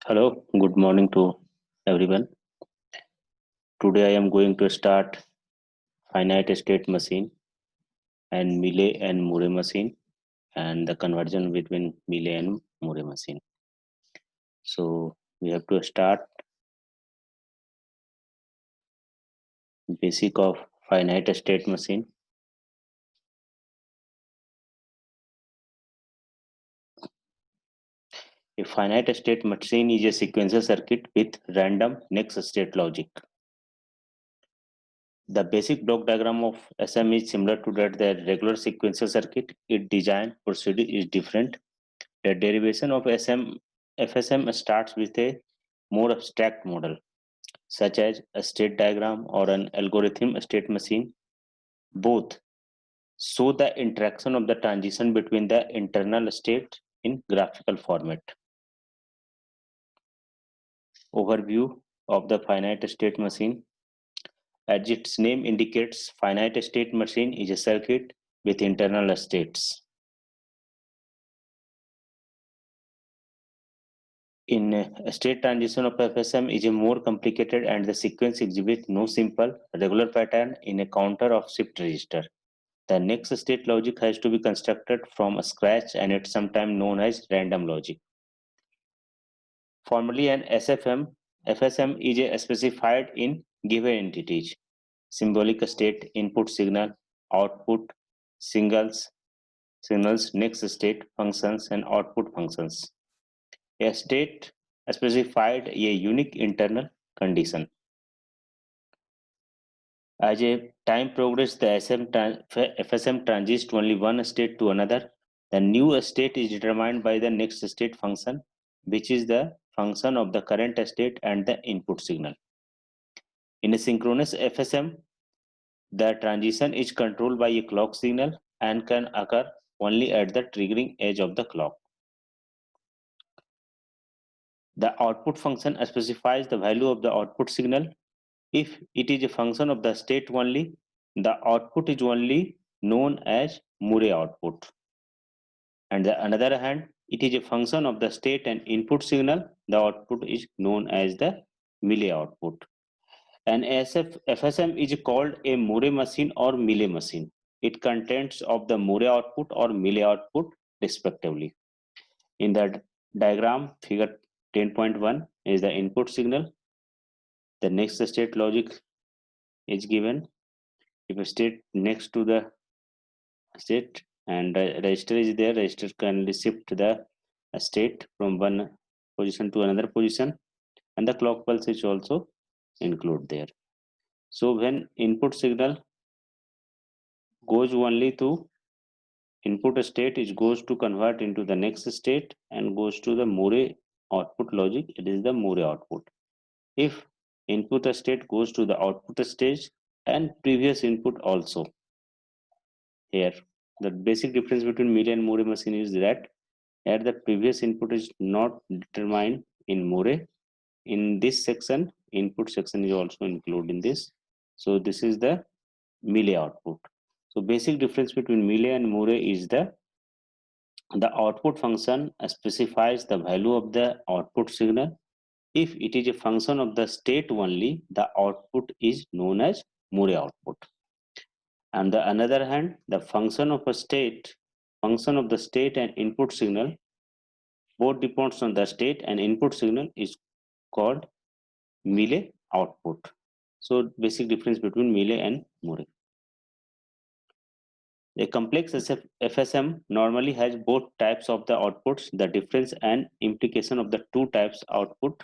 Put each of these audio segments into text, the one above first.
Hello, good morning to everyone. Today I am going to start finite state machine and Mealy and Murray machine and the conversion between Mealy and Murray machine. So we have to start basic of finite state machine. A finite state machine is a sequential circuit with random next state logic. The basic block diagram of SM is similar to that the regular sequential circuit. Its design procedure is different. The derivation of FSM starts with a more abstract model, such as a state diagram or an algorithm state machine. Both show the interaction of the transition between the internal state in graphical format. Overview of the finite state machine. As its name indicates, finite state machine is a circuit with internal states. In a state transition of FSM is a more complicated and the sequence exhibits no simple regular pattern in a counter of shift register. The next state logic has to be constructed from scratch and it's sometimes known as random logic. Formally, an FSM is a specified in given entities, symbolic state, input signal, output, signals, next state, functions, and output functions. A state specified a unique internal condition. As a time progresses, the FSM transits only one state to another. The new state is determined by the next state function, which is the function of the current state and the input signal. In a synchronous FSM, the transition is controlled by a clock signal and can occur only at the triggering edge of the clock. The output function specifies the value of the output signal. If it is a function of the state only, the output is only known as Murray output. And the another hand, it is a function of the state and input signal, the output is known as the Mealy output. An FSM is called a Murray machine or Mealy machine. It contains of the Murray output or Mealy output respectively. In the diagram, figure 10.1 is the input signal. The next state logic is given. If a state next to the state and register is there, register can shift the state from one position to another position, and the clock pulse is also included there. So when input signal goes only to input state, it goes to convert into the next state and goes to the Murray output logic, it is the Murray output. If input state goes to the output stage and previous input also. Here the basic difference between Mealy and Murray machine is that here the previous input is not determined in Murray. In this section, input section is also included in this. So this is the Mealy output. So basic difference between Mealy and Murray is the output function specifies the value of the output signal. If it is a function of the state only, the output is known as Murray output. On the other hand, the function of the state and input signal both depends on the state and input signal is called Mealy output. So basic difference between Mealy and Murray. A complex FSM normally has both types of the outputs. The difference and implication of the two types output.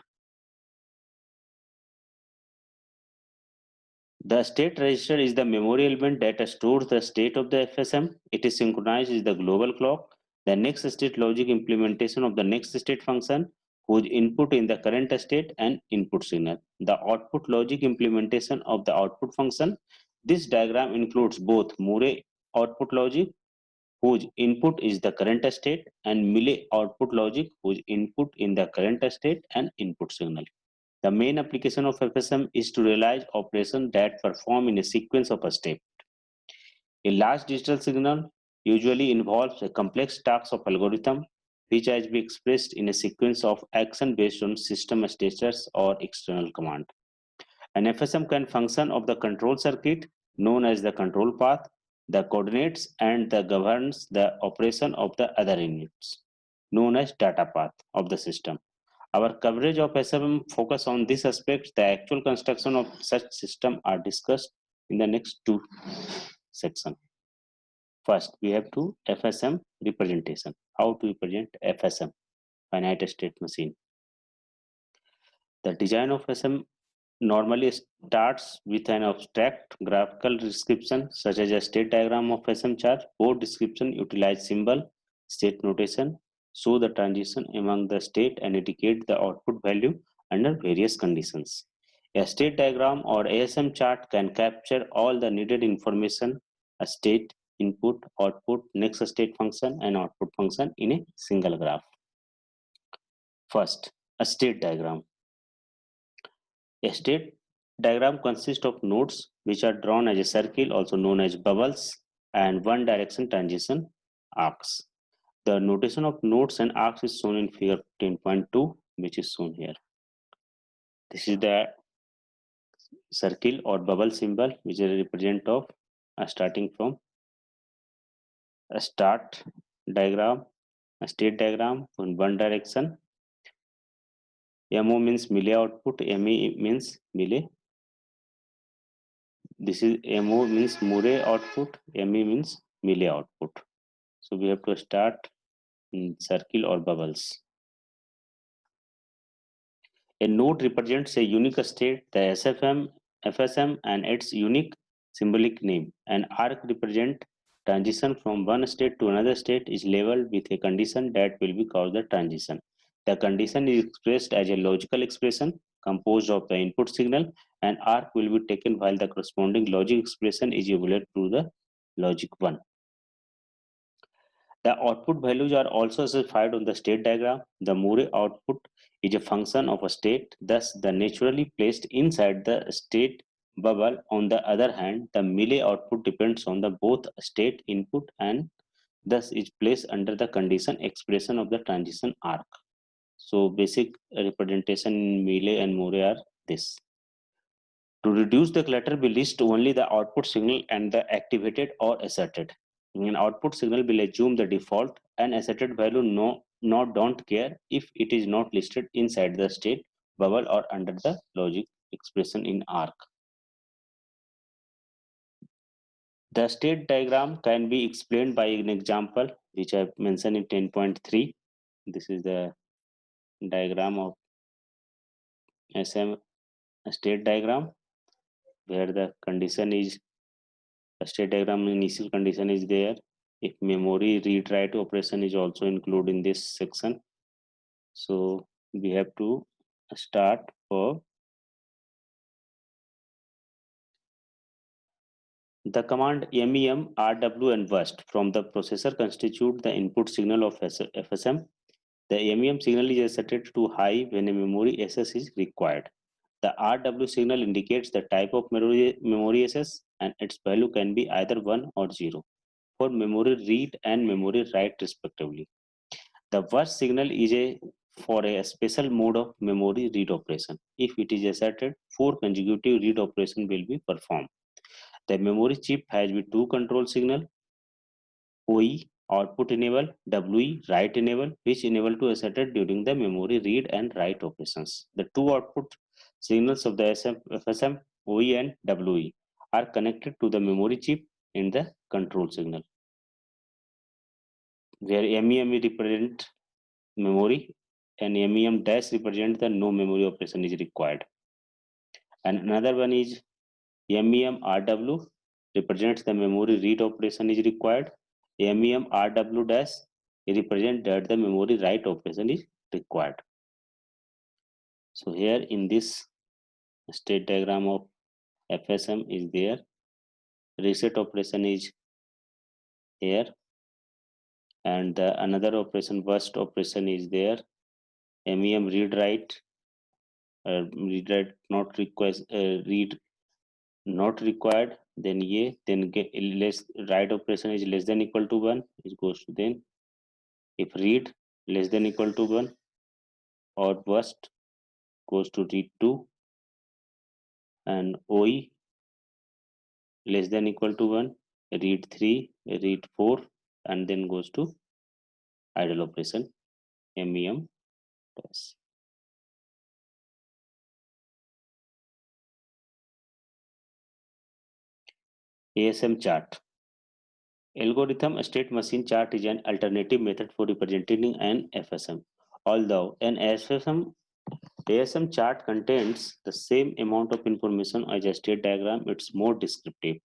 The state register is the memory element that stores the state of the FSM. It is synchronized with the global clock. The next state logic implementation of the next state function whose input in the current state and input signal. The output logic implementation of the output function. This diagram includes both Murray output logic whose input is the current state and Mealy output logic whose input in the current state and input signal. The main application of FSM is to realize operations that perform in a sequence of a step. A large digital signal usually involves a complex task of algorithm. which has been expressed in a sequence of action based on system status or external command. An FSM can function of the control circuit known as the control path, the coordinates, and the governs the operation of the other units known as data path of the system. Our coverage of SFM focus on this aspect. The actual construction of such system are discussed in the next two sections. First, we have to FSM representation. How to represent FSM, finite state machine. The design of FSM normally starts with an abstract graphical description such as a state diagram of SM chart. Both description utilize symbol, state notation, show the transition among the state and indicate the output value under various conditions. A state diagram or ASM chart can capture all the needed information, a state, input, output, next state function, and output function in a single graph. First, a state diagram. A state diagram consists of nodes which are drawn as a circle, also known as bubbles, and one direction transition arcs. The notation of nodes and arcs is shown in figure 10.2, which is shown here. This is the circle or bubble symbol, which is a represent of starting from a start diagram, a state diagram in one direction. MO means melee output, ME means melee. This is MO means Murray output, ME means melee output. So we have to start in circle or bubbles. A node represents a unique state, the SFM, FSM, and its unique symbolic name. An arc represents transition from one state to another state is labeled with a condition that will be called the transition. The condition is expressed as a logical expression composed of the input signal, and arc will be taken while the corresponding logic expression is evaluated to the logic 1. The output values are also specified on the state diagram. The Murray output is a function of a state, thus the naturally placed inside the state bubble. On the other hand, the melee output depends on the both state input and thus is placed under the condition expression of the transition arc. So basic representation in melee and Murray are this. To reduce the clutter, we list only the output signal and the activated or asserted. An output signal will assume the default and asserted value don't care if it is not listed inside the state bubble or under the logic expression in arc. The state diagram can be explained by an example which I have mentioned in 10.3. This is the diagram of SM state diagram where the condition is the state diagram initial condition is there. If memory read write operation is also included in this section, so we have to start for the command MEM, RW, and burst from the processor constitute the input signal of FSM. The MEM signal is set to high when a memory access is required. The RW signal indicates the type of memory access, and its value can be either 1 or 0 for memory read and memory write respectively. The burst signal is for a special mode of memory read operation. If it is asserted, 4 consecutive read operation will be performed. The memory chip has two control signal, OE output enable, WE write enable, which enable to asserted during the memory read and write operations. The two output signals of the FSM, OE and WE are connected to the memory chip in the control signal, where MEM represent memory and MEM dash represent the no memory operation is required. And another one is MEM RW represents the memory read operation is required. MEM RW dash represent that the memory write operation is required. So here in this state diagram of FSM is there. Reset operation is here, and another operation burst operation is there. MEM read write not request read not required, then then get less write operation is less than equal to 1, it goes to then if read less than equal to 1, or burst goes to read 2, and OE less than equal to 1, read 3, read 4, and then goes to idle operation, MEM dash. ASM chart. Algorithm state machine chart is an alternative method for representing an FSM. Although an ASM chart contains the same amount of information as a state diagram, it's more descriptive.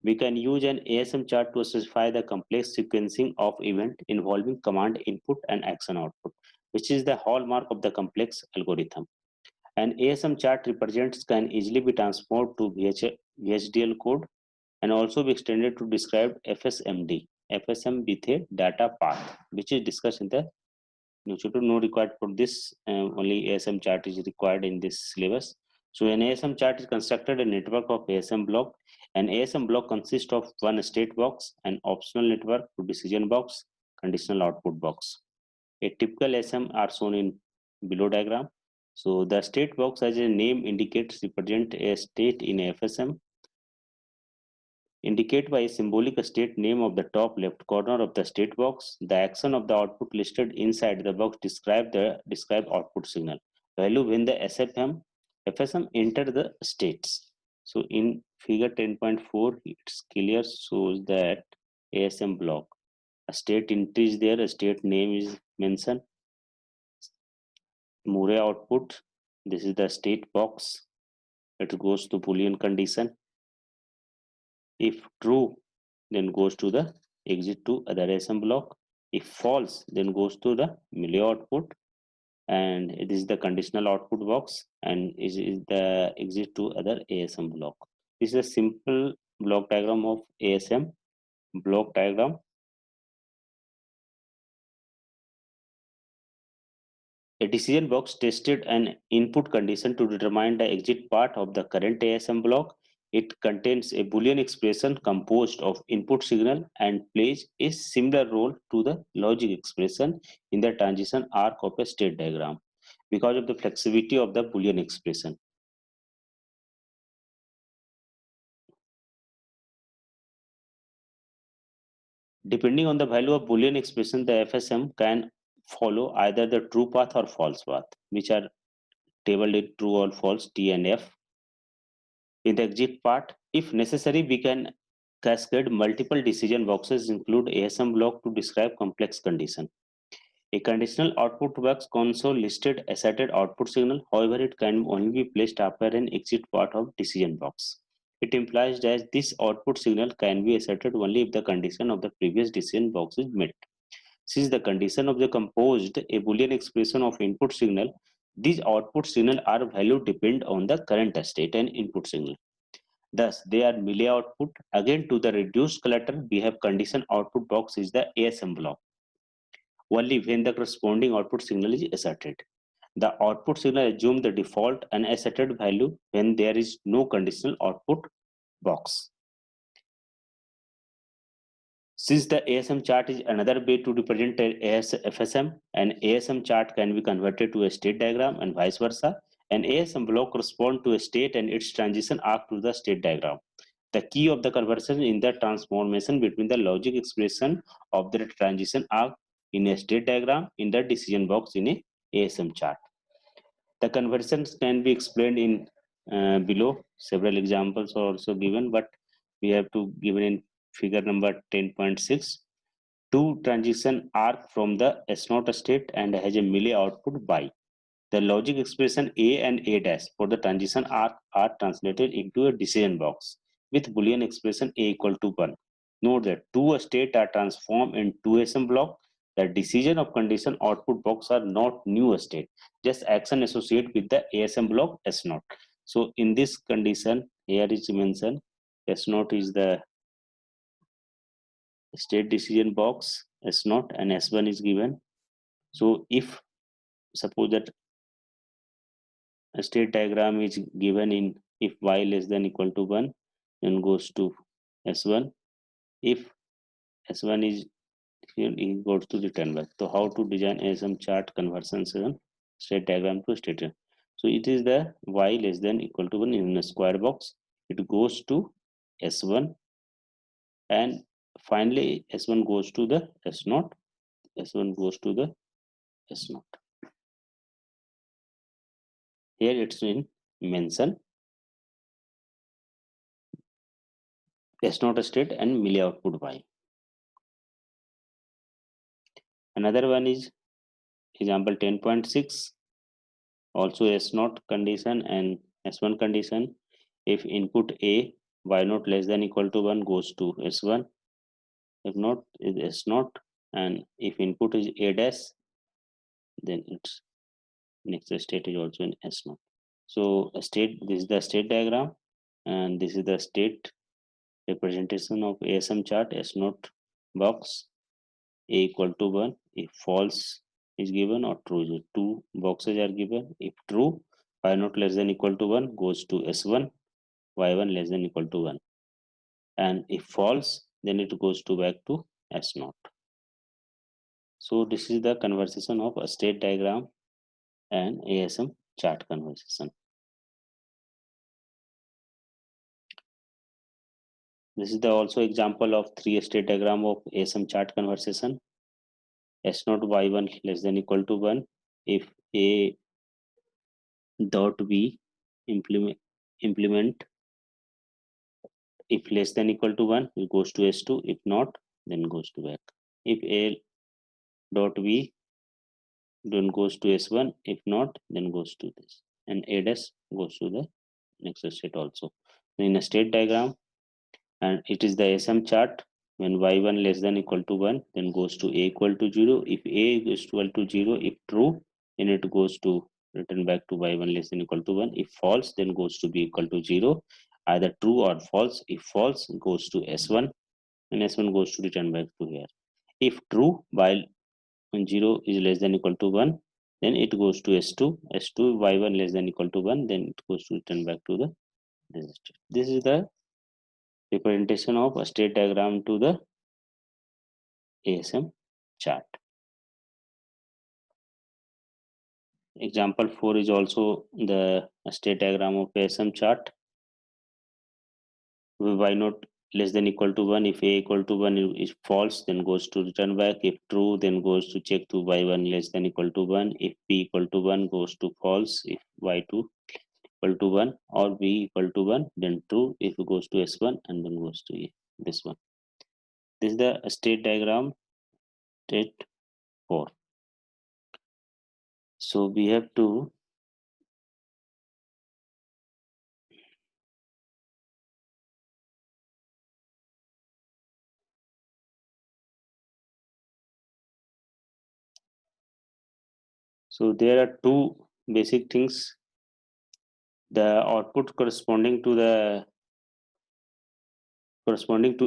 We can use an ASM chart to specify the complex sequencing of events involving command input and action output, which is the hallmark of the complex algorithm. An ASM chart represents can easily be transformed to VHDL code and also be extended to describe FSMD, FSM with a data path, which is discussed in the new chapter. No required for this, only ASM chart is required in this syllabus. So an ASM chart is constructed a network of ASM block. An ASM block consists of one state box, an optional network to decision box, conditional output box. A typical ASM are shown in below diagram. So the state box as a name indicates represent a state in FSM, indicate by a symbolic state name of the top left corner of the state box. The action of the output listed inside the box describe the describe output signal value when the FSM enter the states. So in figure 10.4, it's clear shows that ASM block. A state entry is there, a state name is mentioned. Murray output. This is the state box. It goes to Boolean condition. If true, then goes to the exit to other ASM block. If false, then goes to the melee output, and it is the conditional output box, and is the exit to other ASM block. This is a simple block diagram of ASM block diagram. A decision box tested an input condition to determine the exit part of the current ASM block. It contains a Boolean expression composed of input signal and plays a similar role to the logic expression in the transition arc of a state diagram because of the flexibility of the Boolean expression. Depending on the value of Boolean expression, the FSM can follow either the true path or false path, which are tabled in true or false, T and F. In the exit part, if necessary, we can cascade multiple decision boxes, include ASM block to describe complex condition. A conditional output box console listed asserted output signal. However, it can only be placed after an exit part of decision box. It implies that this output signal can be asserted only if the condition of the previous decision box is met. Since the condition of the composed a Boolean expression of input signal, these output signal are value depend on the current state and input signal. Thus, they are melee output. Again, to the reduced clutter, we have condition output box is the ASM block. Only when the corresponding output signal is asserted. The output signal assumes the default unasserted value when there is no conditional output box. Since the ASM chart is another way to represent FSM, an ASM chart can be converted to a state diagram and vice versa. An ASM block corresponds to a state and its transition arc to the state diagram. The key of the conversion in the transformation between the logic expression of the transition arc in a state diagram in the decision box in a ASM chart. The conversions can be explained in below. Several examples are also given, but we have to give it in figure number 10.6. Two transition arc from the S0 state and has a melee output by. The logic expression A and A dash for the transition arc are translated into a decision box with Boolean expression A equal to 1. Note that two states are transformed in two ASM block. The decision of condition output box are not new state, just action associated with the ASM block S0. So in this condition, here is mentioned S0 is the state decision box S0 and S1 is given. So if suppose that a state diagram is given in if y less than equal to 1, then goes to S1. If S1 is here he goes to return back. So how to design ASM chart conversion state diagram to state? So it is the y less than equal to 1 in a square box. It goes to S1, and finally S1 goes to the S0. S1 goes to the S0. Here it's in mention S0 state and mealy output y. Another one is example 10.6, also S0 condition and S1 condition. If input A y0 less than equal to 1 goes to S1, if not is S0, and if input is A dash, then its next state is also in S0. So a state, this is the state diagram, and this is the state representation of ASM chart. S0 box, A equal to 1, if false is given or true is, two boxes are given. If true, y0 less than equal to 1 goes to S1, y1 less than equal to 1, and if false, then it goes to back to S0. So this is the conversation of a state diagram and ASM chart conversation. This is the also example of three state diagram of ASM chart conversation. S0 y1 less than equal to 1, if A dot B implement if less than equal to 1, it goes to S2. If not, then goes to back. If A dot B then goes to S1. If not, then goes to this, and A dash goes to the next state also. In a state diagram, and it is the ASM chart. When y1 less than equal to 1, then goes to A equal to 0. If A is equal to 0, if true, then it goes to return back to y1 less than equal to 1. If false, then goes to B equal to 0, either true or false. If false, goes to S1, and S1 goes to return back to here. If true, while when 0 is less than equal to 1, then it goes to S2. S2 y1 less than equal to 1, then it goes to return back to the register. This is the representation of a state diagram to the ASM chart. Example 4 is also the state diagram of ASM chart. Y0 less than equal to 1, if A equal to 1 is false, then goes to return back. If true, then goes to check to y1 less than equal to 1. If B equal to 1, goes to false. If y2 equal to 1 or B equal to 1, then true. If it goes to S1, and then goes to this one. This is the state diagram, state 4. So we have to so there are two basic things. The output corresponding to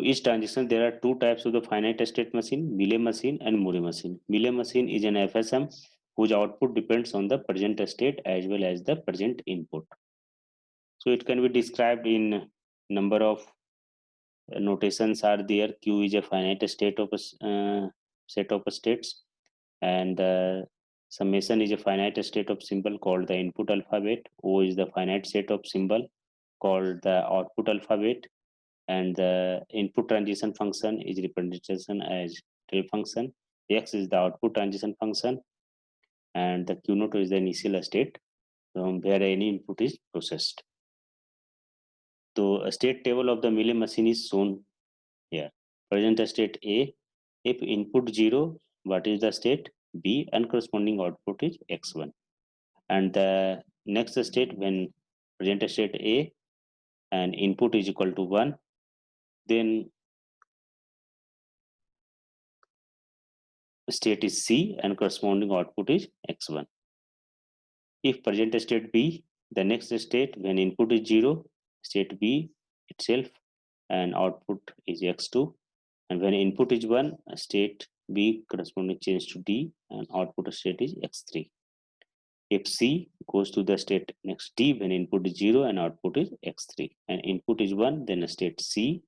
each transition, there are two types of the finite state machine, Mealy machine and Murray machine. Mealy machine is an FSM whose output depends on the present state as well as the present input. So it can be described in number of notations are there. Q is a finite state of a set of states, and the summation is a finite state of symbol called the input alphabet. O is the finite set of symbol called the output alphabet, and the input transition function is representation as tail function. X is the output transition function, and the Q naught is the initial state from where any input is processed. So a state table of the Mealy machine is shown here. Present state A, if input 0, what is the state? B, and corresponding output is X1. And the next state, when present state A and input is equal to 1, then state is C and corresponding output is X1. If present state B, the next state when input is 0, state B itself and output is X2. And when input is 1, state B corresponding change to D and output state is X3. If C goes to the state next D when input is 0 and output is X3, and input is 1, then state C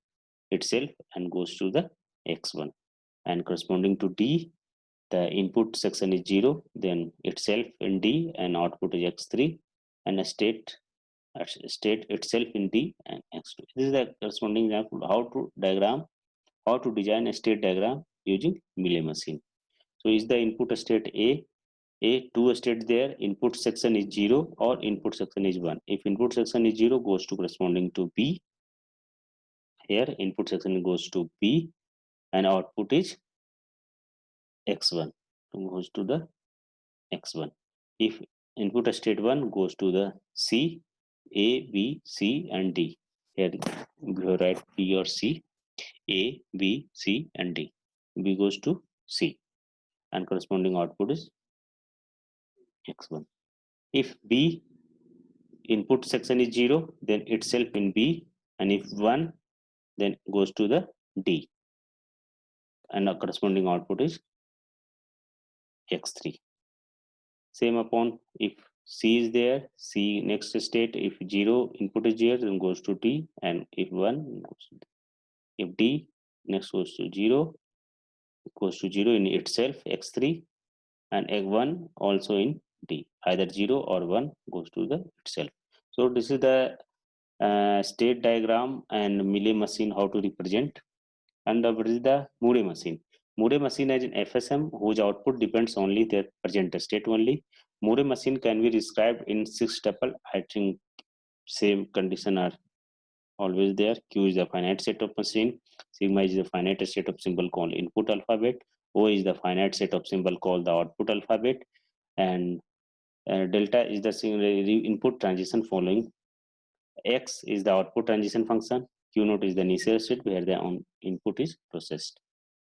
itself and goes to the X1. and corresponding to D, the input section is 0, then itself in D and output is x3, and a state itself in D and x2. This is the corresponding example how to design a state diagram using Mealy machine. So is the input state two state there, input section is 0 or input section is 1. If input section is 0, goes to corresponding to B. Here input section goes to B and output is x1, goes to the x1. If input state 1 goes to the C, A, B, C and D. Here we write B or C, A, B, C and D. B goes to C and corresponding output is x1. If B input section is 0, then itself in B, and if 1, then goes to the D and the corresponding output is x3. Same upon if C is there, C next state, if 0 input is 0, then goes to D, and if 1 goes to D. If D next goes to 0, goes to 0 in itself x3, and x1 also in D, either 0 or 1 goes to the itself. So this is the state diagram and Mealy machine how to represent. And what is the Moore machine? Moore machine is an FSM whose output depends only their present state only. Moore machine can be described in 6 tuple. I think same condition are always there. Q is the finite set of machine. Sigma is the finite set of symbol called input alphabet. O is the finite set of symbol called the output alphabet. And delta is the input transition following. X is the output transition function. Q naught is the initial state where the input is processed.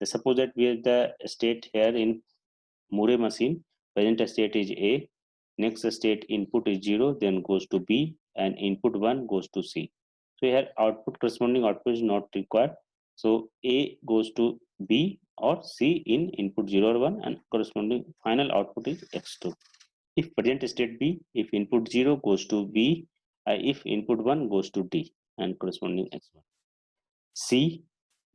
Suppose that we have the state here in Moore machine. Present state is A. Next state input is 0, then goes to B, and input 1 goes to C. So here output corresponding output is not required. So A goes to B or C in input 0 or 1, and corresponding final output is x2. If present state B, if input 0 goes to B, if input 1 goes to D and corresponding x1. C,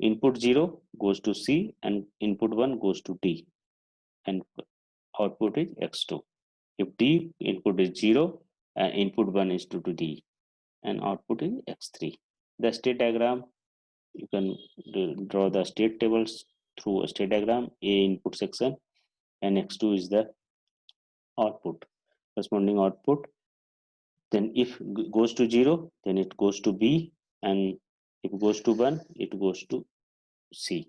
input 0 goes to C and input 1 goes to D and output is x2. If D input is 0 and input 1 is to D and output is x3. The state diagram, you can draw the state tables through a state diagram. A input section and x2 is the output, corresponding output. Then if goes to 0, then it goes to B, and if it goes to 1, it goes to C.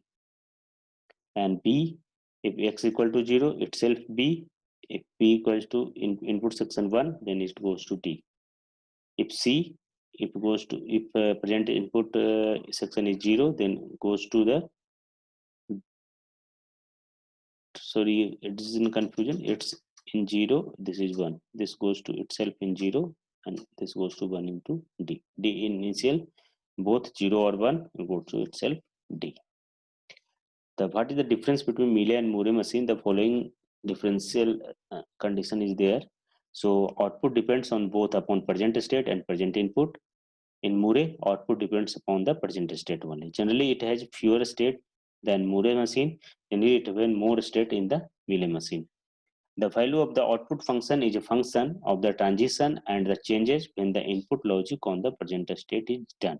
And B, if x equal to 0, itself B. If B equals to input section 1, then it goes to D. If C, if present input section is 0, then goes to the, sorry, it is in confusion, it's in 0, this is 1, this goes to itself in 0, and this goes to 1 into D. D initial, both 0 or 1 go to itself D. What is the difference between Mealy and Moore machine? The following differential condition is there. So output depends on both upon present state and present input. In Moore, output depends upon the present state only. Generally, it has fewer state than Moore machine. Generally, it has more state in the Mealy machine. The value of the output function is a function of the transition and the changes when the input logic on the present state is done.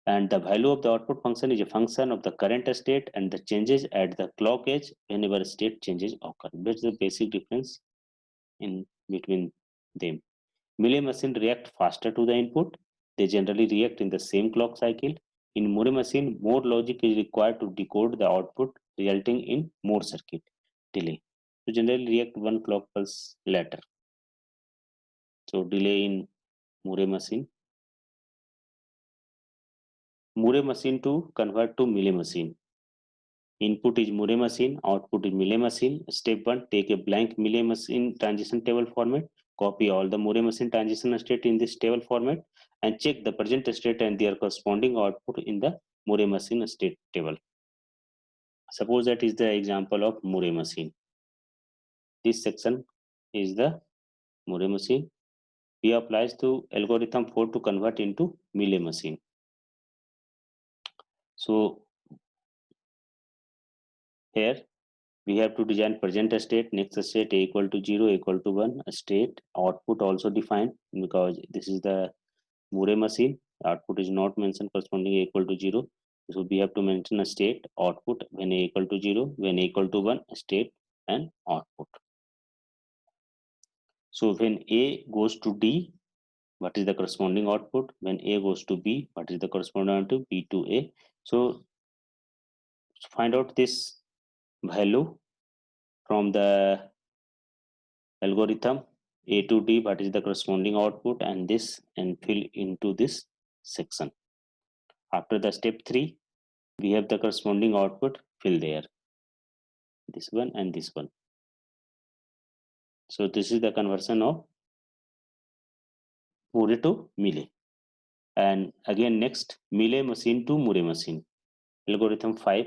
And the value of the output function is a function of the current state and the changes at the clock edge whenever state changes occur. That's the basic difference in between them. Mealy machine react faster to the input. They generally react in the same clock cycle. In Moore machine, more logic is required to decode the output, resulting in more circuit delay. So generally react one clock pulse later. So delay in Moore machine. Moore machine to convert to Mealy machine. Input is Moore machine, output is Mealy machine. Step 1, take a blank Mealy machine transition table format. Copy all the Moore machine transition state in this table format and check the present state and their corresponding output in the Moore machine state table. Suppose that is the example of Moore machine. This section is the Moore machine. We applies to algorithm 4 to convert into Mealy machine. So Here we have to design present state, next state a equal to 0, equal to 1, state output also defined, because this is the Moore machine. Output is not mentioned corresponding a equal to 0. So we have to mention a state output when a equal to 0, when a equal to 1, state and output. So when A goes to D, what is the corresponding output? When A goes to B, what is the corresponding output? B to A. So find out this value from the algorithm A to D, what is the corresponding output, and this, and fill into this section. After the step 3, we have the corresponding output, fill there, this one and this one. So this is the conversion of Moore to Mealy. And again next, Mealy machine to Moore machine. Algorithm 5.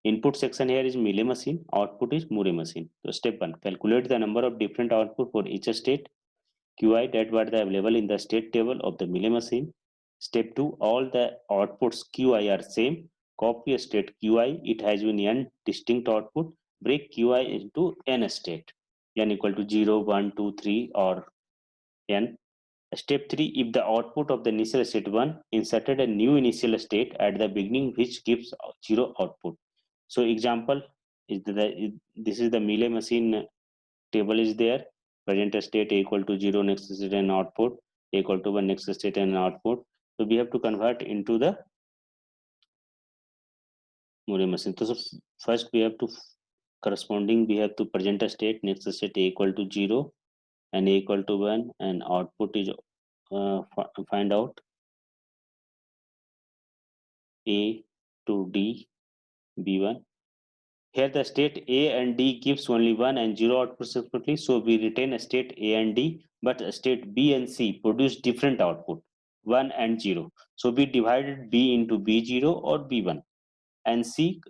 Input section here is Mealy machine, output is Moore machine. So step 1, calculate the number of different output for each state QI that were available in the state table of the Mealy machine. Step 2, all the outputs QI are same. Copy state QI, it has been n distinct output. Break QI into n state, n equal to 0, 1, 2, 3 or n. Step 3, if the output of the initial state 1 inserted a new initial state at the beginning which gives 0 output. So example is this is the Mealy machine table is there. Present state equal to 0, next state and output equal to 1, next state and output. So we have to convert into the Moore machine. So first we have to corresponding, we have to present a state, next state equal to 0 and equal to 1, and output is find out A to D B1. Here the state A and D gives only 1 and 0 output separately, so we retain a state A and D, but state B and C produce different output, 1 and 0. So we divided B into B0 or B1, and C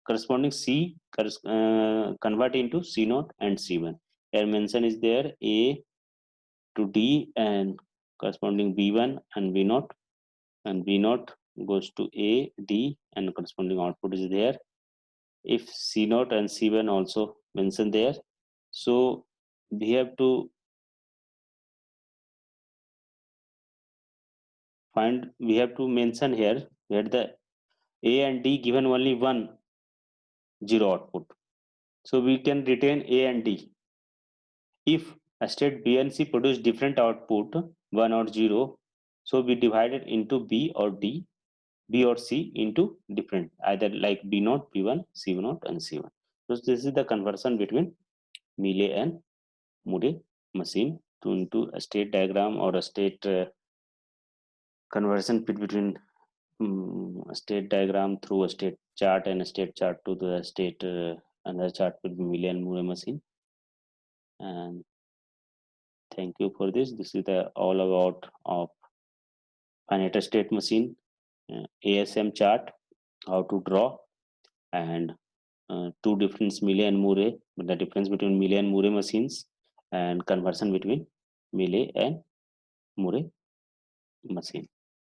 corresponding C convert into C0 and C1. Here mention is there A to D and corresponding B1 and B0, and B0 goes to A, D, and corresponding output is there. If C0 and C1 also mentioned there, so we have to mention here that the A and D given only 1 0 output, so we can retain A and D. If a state B and C produce different output 1 or 0, so we divide it into B or D, B or C into different, either like B0, B1, C0 and C1. So this is the conversion between Mealy and Moore machine into a state diagram or a state conversion between a state diagram through a state chart and a state chart to the state another chart with Mealy and Moore machine. And thank you for this. This is the all about of finite state machine, ASM chart, how to draw, and two different Mealy and Moore, the difference between Mealy and Moore machines, and conversion between Mealy and Moore machine.